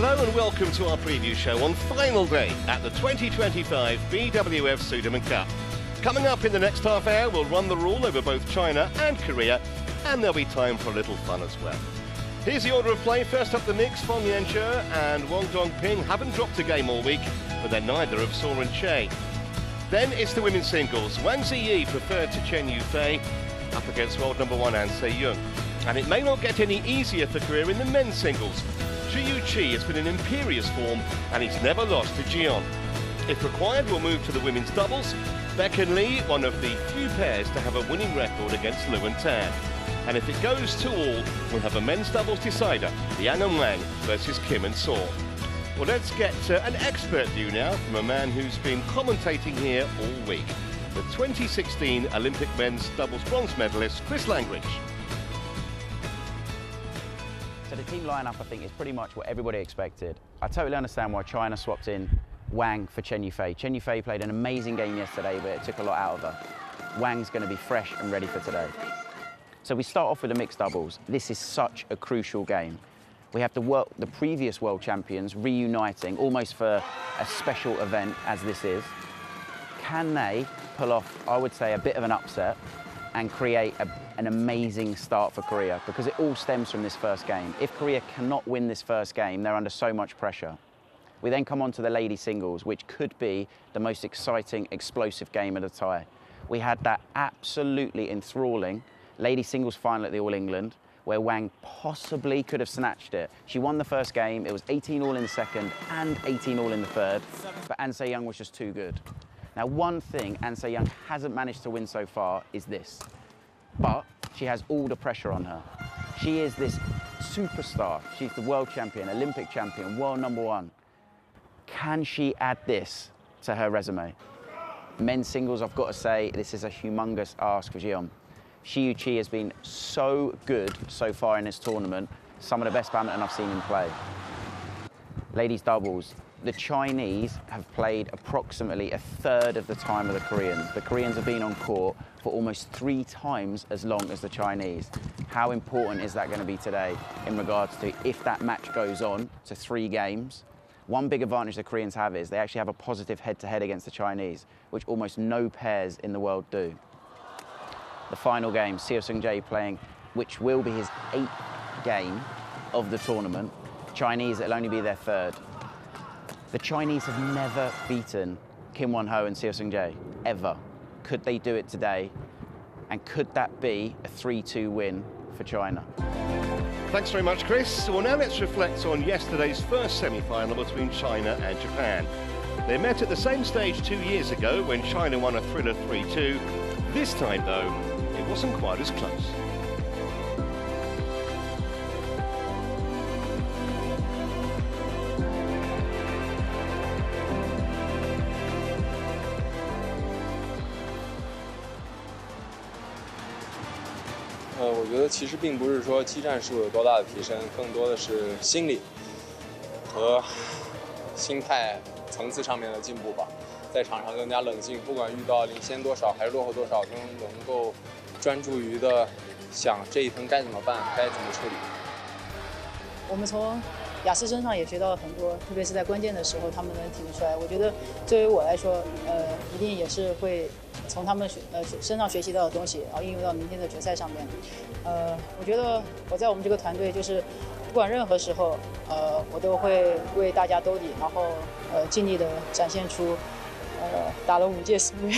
Hello and welcome to our preview show on final day at the 2025 BWF Sudirman Cup. Coming up in the next half hour, we'll run the rule over both China and Korea, and there'll be time for a little fun as well. Here's the order of play. First up the mix, Feng Yanzhe and Wang Dongping haven't dropped a game all week, but they're neither of Saw and Che. Then it's the women's singles. Wang Ziyi preferred to Chen Yufei up against world number 1 An Se-young. And it may not get any easier for Korea in the men's singles. Zhu Yuqi has been in imperious form and he's never lost to Jian. If required, we'll move to the women's doubles. Beck and Lee, one of the few pairs to have a winning record against Lu and Tan. And if it goes to all, we'll have a men's doubles decider, Liang and Wang versus Kim and Saw. Well, let's get an expert view now from a man who's been commentating here all week. The 2016 Olympic men's doubles bronze medalist, Chris Langridge. So the team lineup, I think, is pretty much what everybody expected. I totally understand why China swapped in Wang for Chen Yufei. Chen Yufei played an amazing game yesterday, but it took a lot out of her. Wang's going to be fresh and ready for today. So we start off with the mixed doubles. This is such a crucial game. We have the previous world champions reuniting almost for a special event as this is. Can they pull off, I would say, a bit of an upset and create an amazing start for Korea? Because it all stems from this first game. If Korea cannot win this first game, they're under so much pressure. We then come on to the lady singles, which could be the most exciting, explosive game of the tie. We had that absolutely enthralling lady singles final at the All England, where Wang possibly could have snatched it. She won the first game, it was 18-all in the second and 18-all in the third, but An Se-young was just too good. Now, one thing An Se-young hasn't managed to win so far is this, but she has all the pressure on her. She is this superstar. She's the world champion, Olympic champion, world number 1. Can she add this to her resume? Men's singles, I've got to say, this is a humongous ask for Jian. Zhu Yuqi has been so good so far in this tournament, some of the best badminton I've seen him play. Ladies doubles, the Chinese have played approximately a third of the time of the Koreans. The Koreans have been on court for almost 3 times as long as the Chinese. How important is that going to be today in regards to if that match goes on to 3 games? One big advantage the Koreans have is they actually have a positive head-to-head against the Chinese, which almost no pairs in the world do. The final game, Seo Seung-jae playing, which will be his 8th game of the tournament. Chinese, it'll only be their 3rd. The Chinese have never beaten Kim Won-ho and Seo Seung-jae, ever. Could they do it today? And could that be a 3-2 win for China? Thanks very much, Chris. Well, now let's reflect on yesterday's first semi-final between China and Japan. They met at the same stage 2 years ago when China won a thriller 3-2. This time, though, it wasn't quite as close.我觉得其实并不是说技战术有多大的提升，更多的是心理和心态层次上面的进步吧。在场上更加冷静，不管遇到领先多少还是落后多少，都能够专注于的想这一分该怎么办，该怎么处理。我们从雅思身上也学到了很多，特别是在关键的时候，他们能挺出来。我觉得作为我来说，一定也是会从他们身上学习到的东西，然后应用到明天的决赛上面。我觉得我在我们这个团队，就是不管任何时候，我都会为大家兜底，然后尽力的展现出打了5届世卫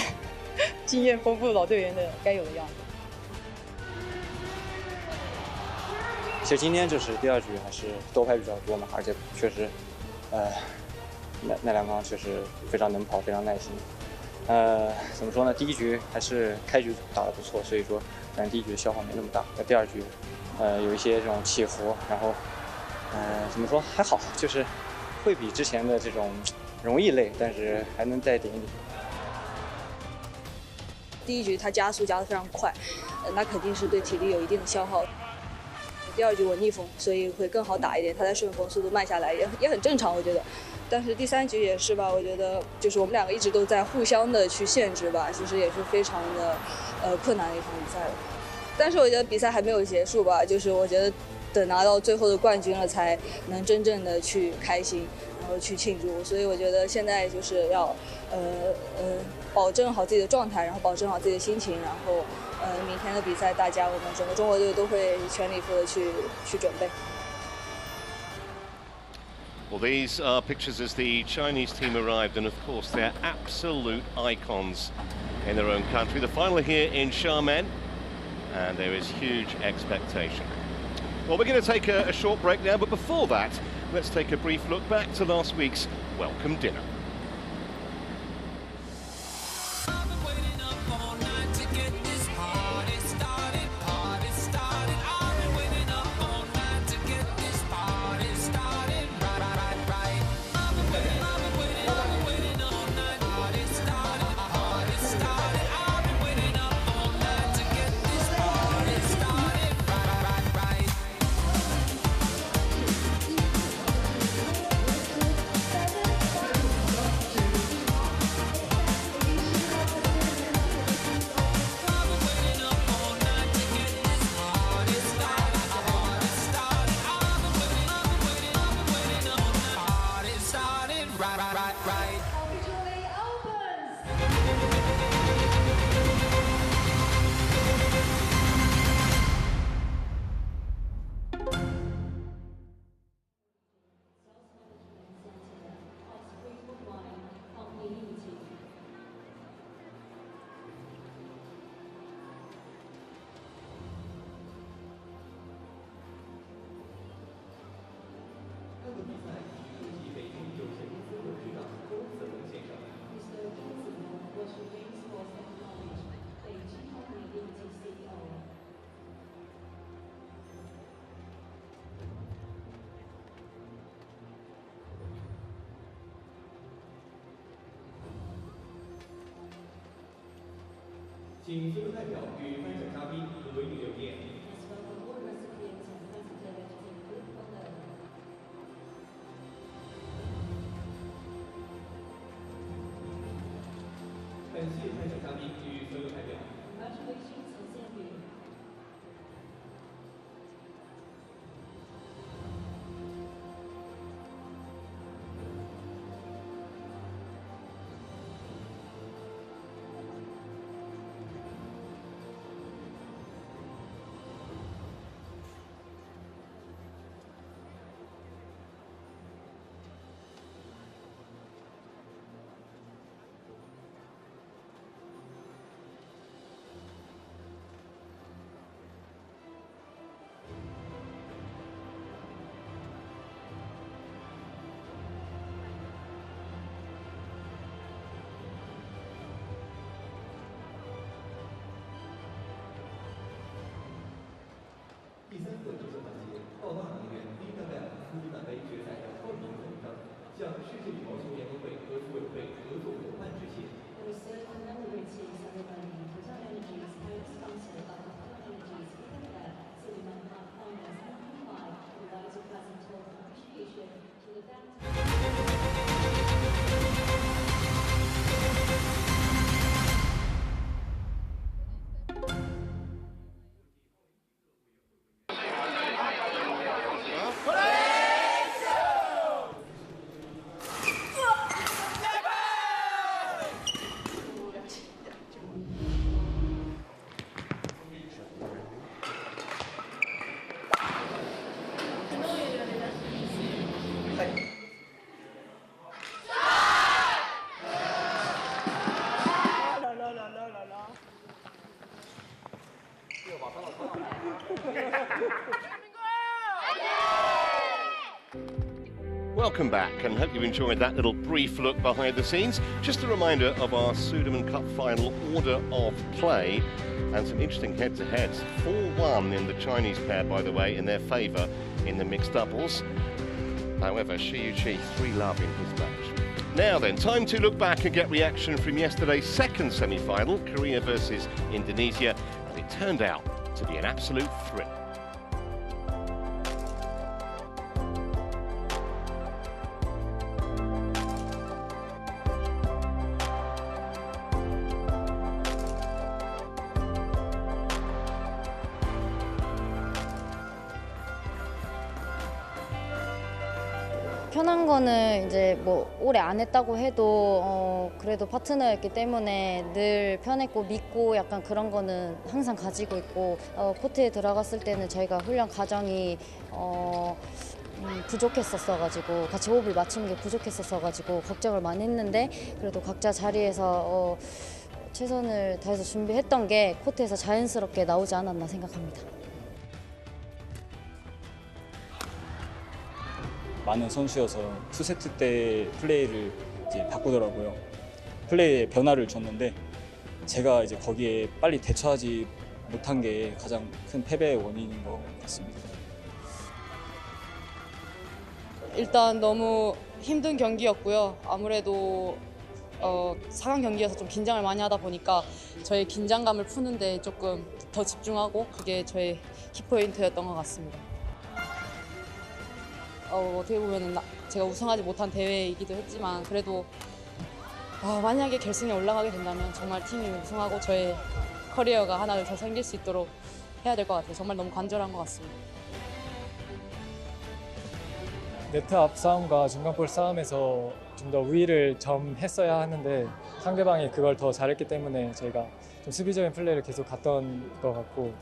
经验丰富的老队员的该有的样子。其实今天就是第2局还是多拍比较多嘛，而且确实，奈良刚确实非常能跑，非常耐心。怎么说呢？第1局还是开局打得不错，所以说，但第1局消耗没那么大。那第2局，有一些这种起伏，然后，怎么说还好，就是会比之前的这种容易累，但是还能再点一点。第1局他加速加得非常快，那肯定是对体力有一定的消耗。第2局我逆风，所以会更好打一点。他在顺风速度慢下来也很正常，我觉得。但是第3局也是吧，我觉得就是我们2个一直都在互相的去限制吧，其实也是非常的困难的一场比赛了。但是我觉得比赛还没有结束吧，就是我觉得等拿到最后的冠军了，才能真正的去开心，然后去庆祝。所以我觉得现在就是要保证好自己的状态，然后保证好自己的心情，然后明天的比赛，我们整个中国队都会全力以赴的去准备。Well, these are pictures as the Chinese team arrived, and of course they're absolute icons in their own country. The final here in Xiamen, and there is huge expectation. Well, we're going to take a short break now, but before that, let's take a brief look back to last week's welcome dinner. Welcome back, and hope you enjoyed that little brief look behind the scenes. Just a reminder of our Sudirman Cup final order of play, and some interesting head-to-heads. 4-1 in the Chinese pair, by the way, in their favour in the mixed doubles. However, Shi Yuqi 3-love in his match. Now then, time to look back and get reaction from yesterday's second semi-final, Korea versus Indonesia, and it turned out to be an absolute thrill. 편한 거는 이제 뭐 오래 안 했다고 해도 그래도 파트너였기 때문에 늘 편했고 믿고 약간 그런 거는 항상 가지고 있고 코트에 들어갔을 때는 저희가 훈련 과정이 부족했었어가지고 같이 호흡을 맞추는 게 부족했었어가지고 걱정을 많이 했는데 그래도 각자 자리에서 최선을 다해서 준비했던 게 코트에서 자연스럽게 나오지 않았나 생각합니다. 많은 선수여서 투세트 때 플레이를 이제 바꾸더라고요. 플레이에 변화를 줬는데 제가 이제 거기에 빨리 대처하지 못한 게 가장 큰 패배의 원인인 것 같습니다. 일단 너무 힘든 경기였고요. 아무래도 4강 경기여서 좀 긴장을 많이 하다 보니까 저의 긴장감을 푸는데 조금 더 집중하고 그게 저의 키포인트였던 것 같습니다. 어떻게 보면 제가 우승하지 못한 대회이기도 했지만 그래도 만약에 결승에 올라가게 된다면 정말 팀이 우승하고 저의 커리어가 하나 더 생길 수 있도록 해야 될 것 같아요. 정말 너무 간절한 것 같습니다. 네트 앞 싸움과 중간볼 싸움에서 좀 더 우위를 점했어야 하는데 상대방이 그걸 더 잘했기 때문에 저희가 좀 수비적인 플레이를 계속 갔던 것 같고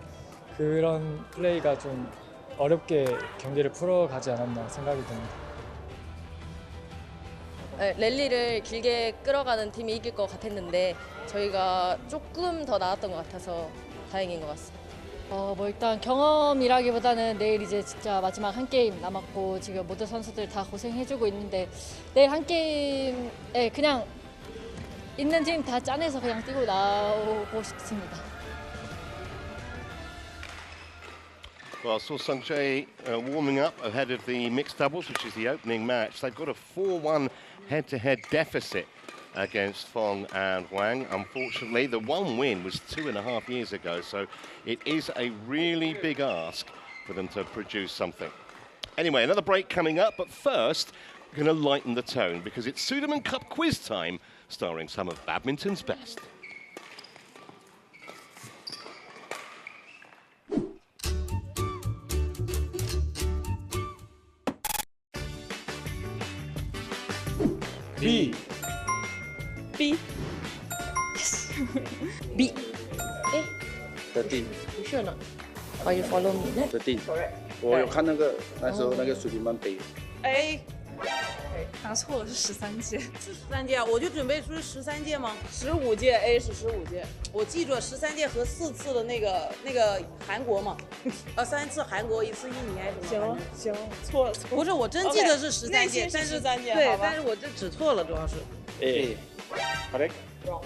그런 플레이가 좀 어렵게 경기를 풀어가지 않았나 생각이 듭니다. 랠리를 길게 끌어가는 팀이 이길 것 같았는데 저희가 조금 더 나았던 것 같아서 다행인 것 같습니다. 뭐 일단 경험이라기보다는 내일 이제 진짜 마지막 한 게임 남았고 지금 모든 선수들 다 고생해주고 있는데 내일 한 게임에 그냥 있는 팀 다 짜내서 그냥 뛰고 나오고 싶습니다. Well, I saw Sung-jae warming up ahead of the mixed doubles, which is the opening match. They've got a 4-1 head-to-head deficit against Fong and Wang. Unfortunately, the one win was 2.5 years ago, so it is a really big ask for them to produce something. Anyway, another break coming up, but first, we're going to lighten the tone because it's Sudirman Cup quiz time, starring some of badminton's best. B. B. Yes. B. A. 13. You sure not? Or you follow me? 13. Correct. 我有看那个那时候那个苏迪曼杯。A。答错了，是13届。是13届啊，我就准备说是13届吗？15届 A 是15届，我记住了13届和4次的那个韩国嘛，3次韩国，1次印尼还是什么？行，错了。不是，我真记得是13届，但是13届，对，但是我这指错了，主要是。A. Correct. Wrong.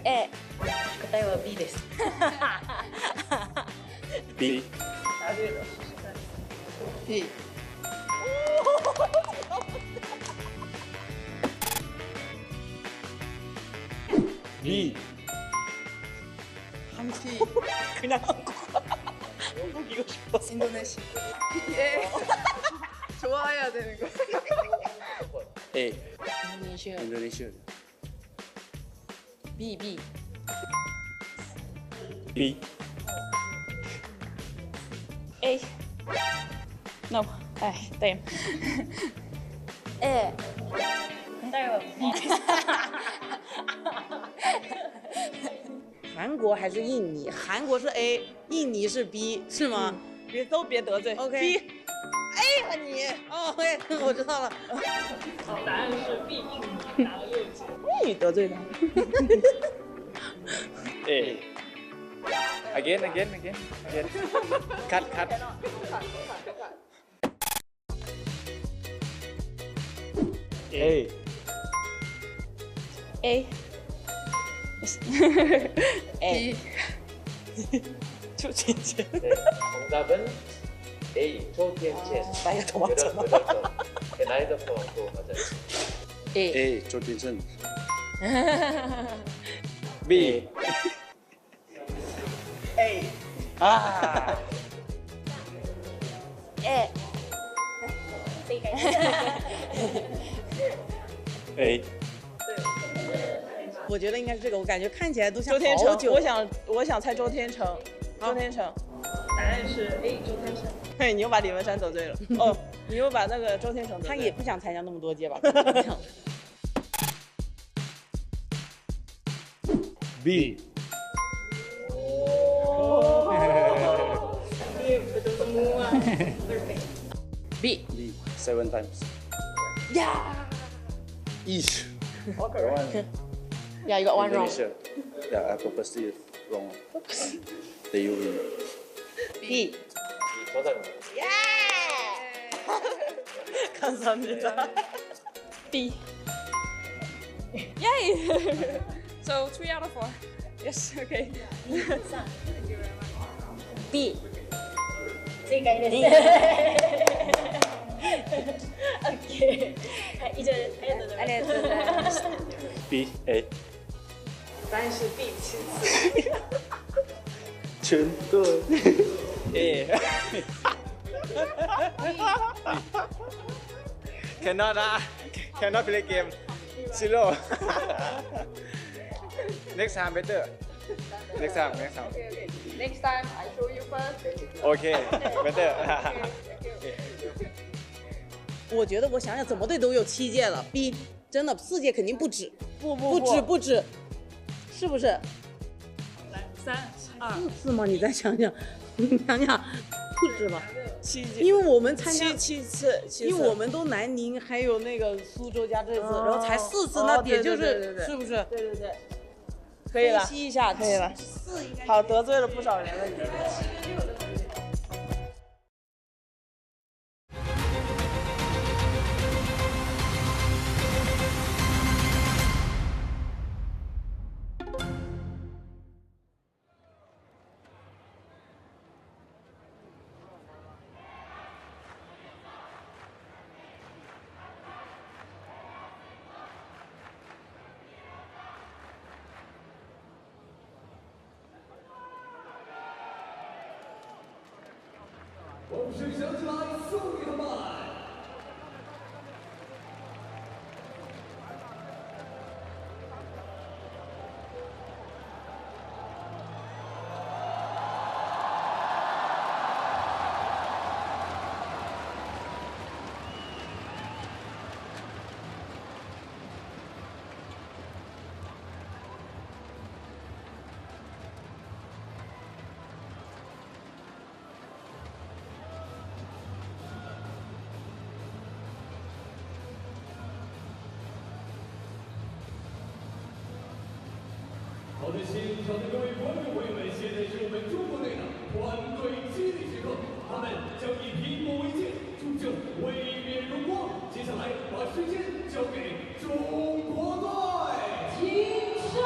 A. 答えは B です。B. 答对了，13。B。B. 한국. 그냥 한국. 한국이고 싶어. 인도네시아. 예. 좋아해야 되는 거. A. 인도네시아. Indonesia. B. B. B. A. No. Ay, damn. A. 答えは B です。韩国还是印尼？韩国是 A， 印尼是 B， 是吗？别得罪。 OK。 B。 A 啊你？哦 ，OK， 我知道了。答案是 B， 印尼拿了6届。你得罪他。A. Again. Cut. A. A. A. 조진진. 정답은 A. 조진진. 나이가 더 많잖아. 나이도 더 맞아요. A. 조진진. B. A. 아. A. A. 我觉得应该是这个，我感觉看起来都像周天成，好久。我想猜周天成。周天成。答案是 A， 周天成。嘿，你又把李文山得罪了。哦，你又把那个周天成得罪了。他也不想参加那么多届吧B。B 7 times. Yeah. Each. Okay. Yeah, you got one wrong. Indonesia. Yeah, I purposely wrong. Then you win. B. Yeah. 감사합니다. B. Yay! So 3 out of 4. Yes, okay. B. 正解です。OK。はい、以上です。ありがとうございました。B A。答案是 B 7次。全对。A。Cannot play game. 0. Next time better. Next time. Okay. Next time I show you first. Okay, better. 我觉得我想想怎么对都有7届了 ，B 真的4届肯定不止，不止，是不是？3、2、4次吗？你再想想，你想想，不止吧？7届，因为我们参加7次，因为我们都南宁还有那个苏州加这次，然后才4次，那也就是是不是？对。可以了，分析一下，可以了。好，得罪了不少人了已经。同时响起来，送你们们。好的，现场的各位观众朋友们，现在是我们中国队的团队接力时刻，他们将以苹果为戒，铸就卫冕荣光。接下来把时间交给中国队，请上来。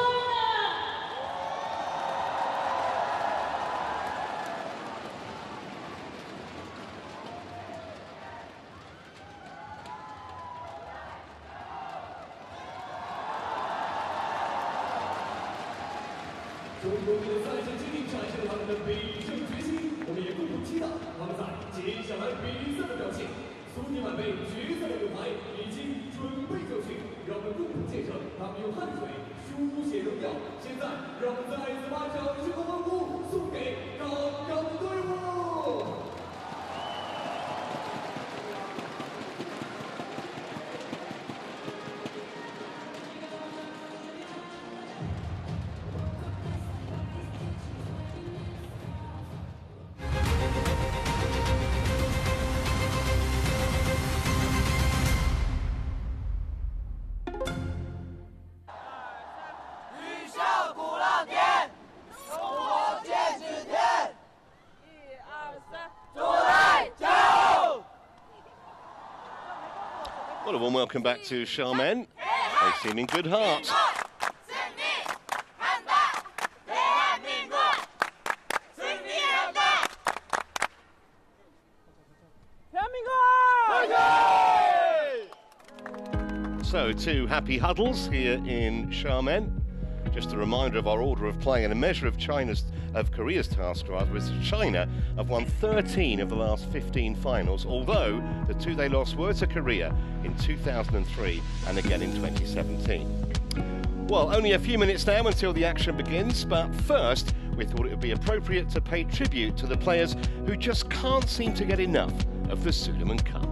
中国队的赛前决定展现了他们的必胜决心，我们也共同期待他们在接下来比赛的表现。苏迪曼杯决赛的舞台已经准备就绪，让我们共同见证他们用汗水书写荣耀。现在，让我们再次把掌声和欢呼送给刚刚的队伍。Well, a warm welcome back to Charmaine. They seem in good heart. So, 2 happy huddles here in Charmaine. Just a reminder of our order of play and a measure of Korea's task, rather, is China have won 13 of the last 15 finals, although the 2 they lost were to Korea in 2003 and again in 2017. Well, only a few minutes now until the action begins, but first we thought it would be appropriate to pay tribute to the players who just can't seem to get enough of the Sudirman Cup.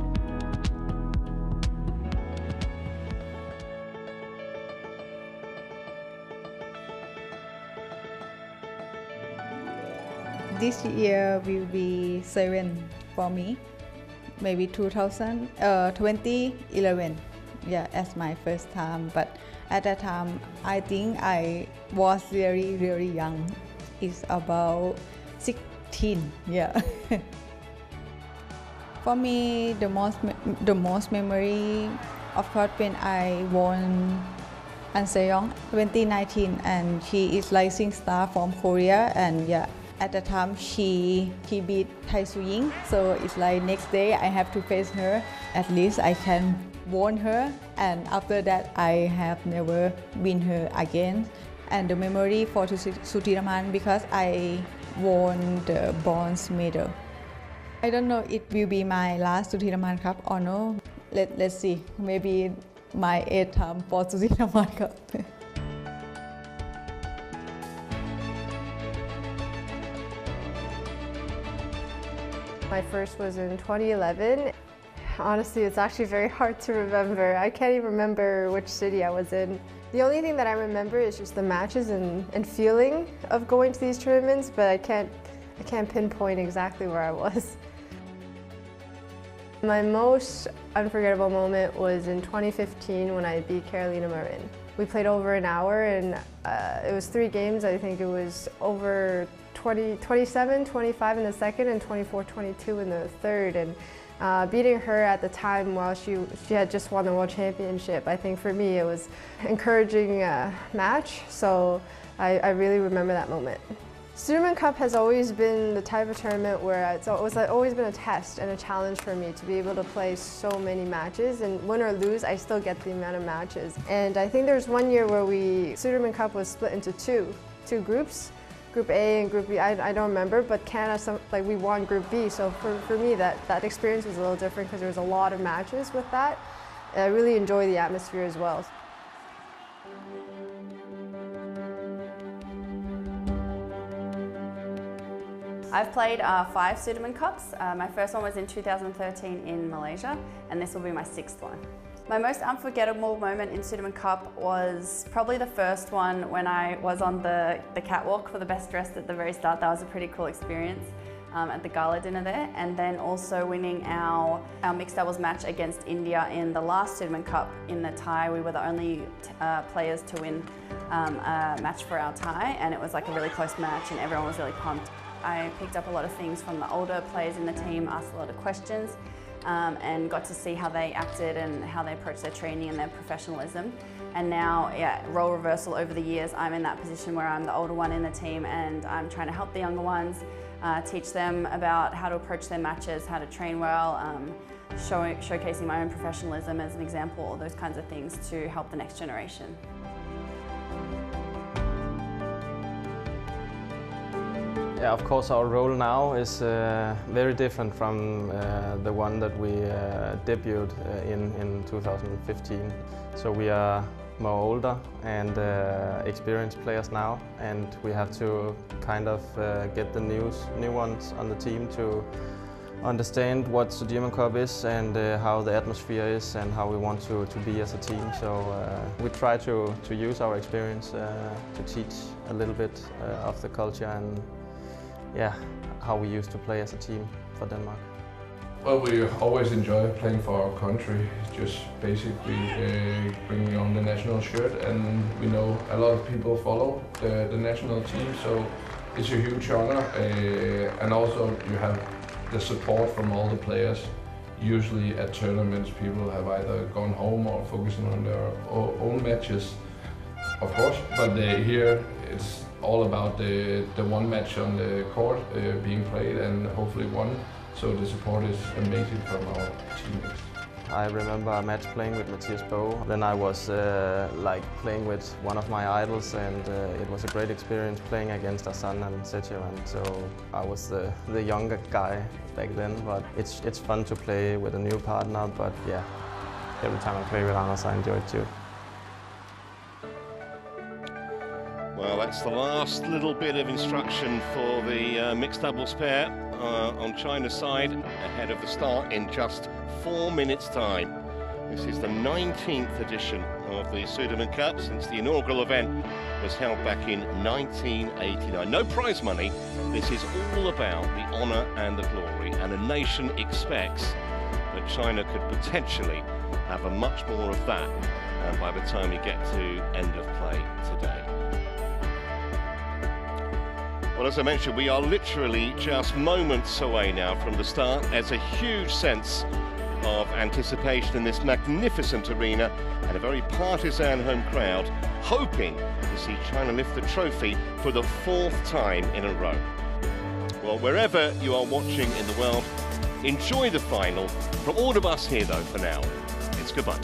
This year will be 7 for me, maybe 2011, yeah, as my first time. But at that time, I think I was really young. It's about 16, yeah. For me, the most memory, of course, when I won An Se-young 2019, and she is rising star from Korea, and yeah. At the time, she beat Tai Su-ying, so it's like next day I have to face her. At least I can win her, and after that I have never win her again. And the memory for Sudirman, because I won the bronze medal. I don't know it will be my last Sudirman Cup or no. Let's see. Maybe my 8th time for Sudirman Cup. My first was in 2011. Honestly, it's actually very hard to remember. I can't even remember which city I was in. The only thing that I remember is just the matches and feeling of going to these tournaments, but I can't pinpoint exactly where I was. My most unforgettable moment was in 2015 when I beat Carolina Marin. We played over an hour, and it was 3 games. I think it was over 27-25 in the second and 24-22 in the third, and beating her at the time while she had just won the World Championship, I think for me it was an encouraging match, so I really remember that moment. Sudirman Cup has always been the type of tournament where it's always been a test and a challenge for me to be able to play so many matches, and win or lose, I still get the amount of matches. And I think there's one year where Sudirman Cup was split into two groups. Group A and Group B, I don't remember, but Canada, we won Group B, so for me that experience was a little different because there was a lot of matches with that. And I really enjoy the atmosphere as well. I've played 5 Sudirman Cups. My first one was in 2013 in Malaysia, and this will be my 6th one. My most unforgettable moment in Sudirman Cup was probably the first one when I was on the catwalk for the best dressed at the very start. That was a pretty cool experience at the gala dinner there. And then also winning our mixed doubles match against India in the last Sudirman Cup in the tie. We were the only players to win a match for our tie, and it was like a really close match and everyone was really pumped. I picked up a lot of things from the older players in the team, asked a lot of questions. And got to see how they acted and how they approached their training and their professionalism. And now, yeah, role reversal over the years, I'm in that position where I'm the older one in the team, and I'm trying to help the younger ones, teach them about how to approach their matches, how to train well, showcasing my own professionalism as an example, all those kinds of things to help the next generation. Yeah, of course our role now is very different from the one that we debuted in 2015. So we are more older and experienced players now, and we have to kind of get the new ones on the team to understand what Sudirman Cup is and how the atmosphere is and how we want to be as a team. So we try to use our experience to teach a little bit of the culture and yeah, how we used to play as a team for Denmark. Well, we always enjoy playing for our country, just basically bringing on the national shirt, and we know a lot of people follow the national team, so it's a huge honor, and also you have the support from all the players. Usually at tournaments people have either gone home or focusing on their own matches, of course, but here it's all about the one match on the court being played and hopefully won. So the support is amazing from our teammates. I remember a match playing with Mathias Boe. Then I was like playing with one of my idols, and it was a great experience playing against Hassan and Setio. And so I was the younger guy back then, but it's fun to play with a new partner. But yeah, every time I play with Anders, I enjoy it too. Well, that's the last little bit of instruction for the mixed doubles pair on China's side ahead of the start in just 4 minutes' time. This is the 19th edition of the Sudirman Cup since the inaugural event was held back in 1989. No prize money. This is all about the honour and the glory, and a nation expects that China could potentially have a much more of that by the time we get to end of play today. Well, as I mentioned, we are literally just moments away now from the start. There's a huge sense of anticipation in this magnificent arena and a very partisan home crowd hoping to see China lift the trophy for the 4th time in a row. Well, wherever you are watching in the world, enjoy the final. From all of us here, though, for now, it's goodbye.